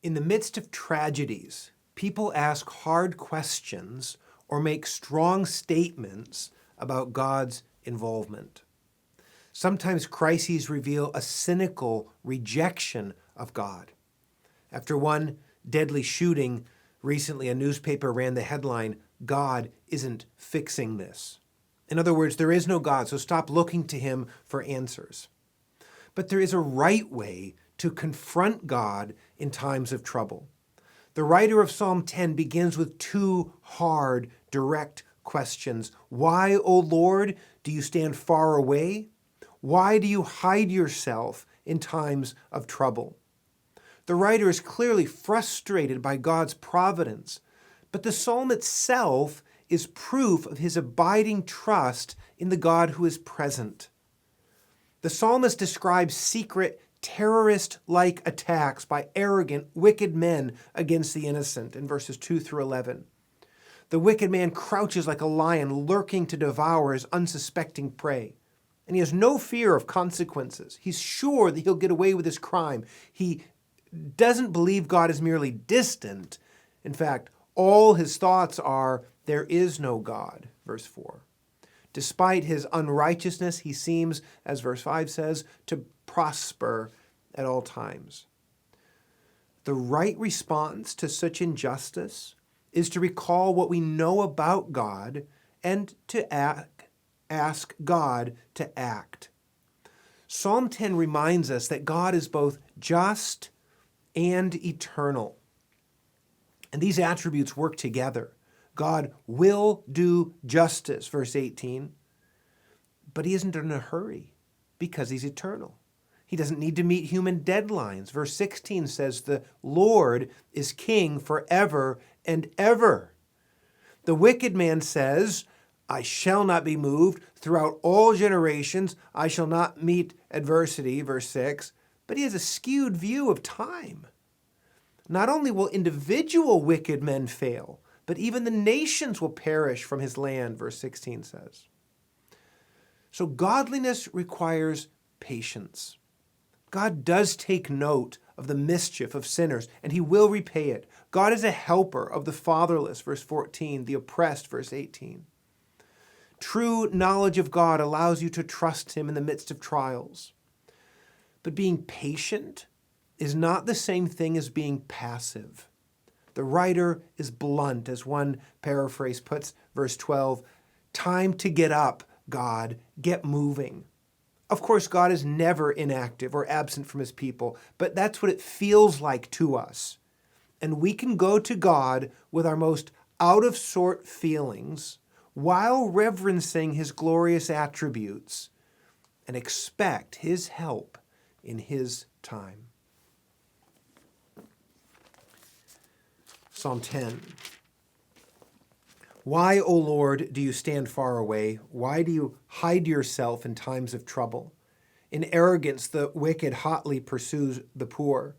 In the midst of tragedies, people ask hard questions or make strong statements about God's involvement. Sometimes crises reveal a cynical rejection of God. After one deadly shooting, recently a newspaper ran the headline, "God isn't fixing this." In other words, there is no God, so stop looking to him for answers. But there is a right way to confront God in times of trouble. The writer of Psalm 10 begins with two hard, direct questions. Why, O Lord, do you stand far away? Why do you hide yourself in times of trouble? The writer is clearly frustrated by God's providence, but the psalm itself is proof of his abiding trust in the God who is present. The psalmist describes secret, terrorist-like attacks by arrogant, wicked men against the innocent in verses 2 through 11. The wicked man crouches like a lion, lurking to devour his unsuspecting prey. And he has no fear of consequences. He's sure that he'll get away with his crime. He doesn't believe God is merely distant. In fact, all his thoughts are, there is no God, verse 4. Despite his unrighteousness, he seems, as verse 5 says, to prosper at all times. The right response to such injustice is to recall what we know about God and to ask God to act. Psalm 10 reminds us that God is both just and eternal. And these attributes work together. God will do justice, verse 18, but he isn't in a hurry because he's eternal. He doesn't need to meet human deadlines. Verse 16 says, the Lord is king forever and ever. The wicked man says, I shall not be moved. Throughout all generations, I shall not meet adversity, verse 6. But he has a skewed view of time. Not only will individual wicked men fail, but even the nations will perish from his land, verse 16 says. So godliness requires patience. God does take note of the mischief of sinners, and he will repay it. God is a helper of the fatherless, verse 14, the oppressed, verse 18. True knowledge of God allows you to trust him in the midst of trials. But being patient is not the same thing as being passive. The writer is blunt, as one paraphrase puts, verse 12, time to get up, God, get moving. Of course, God is never inactive or absent from his people, but that's what it feels like to us. And we can go to God with our most out-of-sort feelings while reverencing his glorious attributes and expect his help in his time. Psalm 10. Why, O Lord, do you stand far away? Why do you hide yourself in times of trouble? In arrogance, the wicked hotly pursues the poor.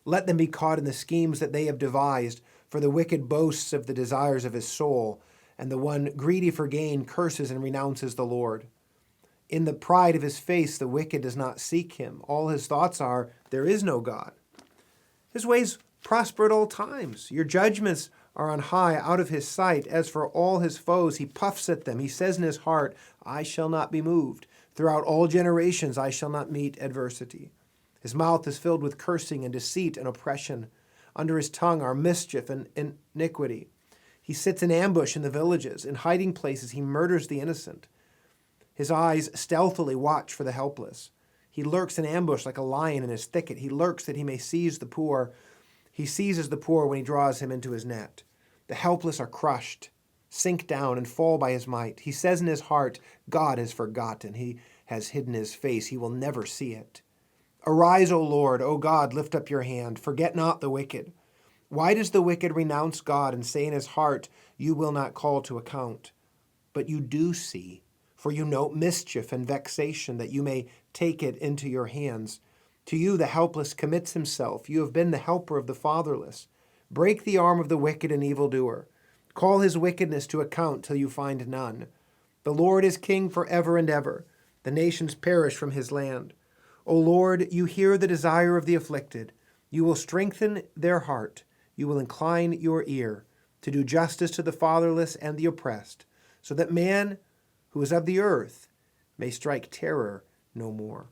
Let them be caught in the schemes that they have devised, for the wicked boasts of the desires of his soul, and the one greedy for gain curses and renounces the Lord. In the pride of his face, the wicked does not seek him. All his thoughts are, there is no God. His ways prosper at all times. Your judgments are on high, out of his sight. As for all his foes, he puffs at them. He says in his heart, I shall not be moved. Throughout all generations, I shall not meet adversity. His mouth is filled with cursing and deceit and oppression. Under his tongue are mischief and iniquity. He sits in ambush in the villages. In hiding places, he murders the innocent. His eyes stealthily watch for the helpless. He lurks in ambush like a lion in his thicket. He lurks that he may seize the poor. He seizes the poor when he draws him into his net. The helpless are crushed, sink down, and fall by his might. He says in his heart, God has forgotten. He has hidden his face. He will never see it. Arise, O Lord, O God, lift up your hand. Forget not the wicked. Why does the wicked renounce God and say in his heart, you will not call to account? But you do see, for you note mischief and vexation, that you may take it into your hands. To you the helpless commits himself. You have been the helper of the fatherless. Break the arm of the wicked and evildoer. Call his wickedness to account till you find none. The Lord is king forever and ever. The nations perish from his land. O Lord, you hear the desire of the afflicted. You will strengthen their heart. You will incline your ear to do justice to the fatherless and the oppressed, so that man who is of the earth may strike terror no more.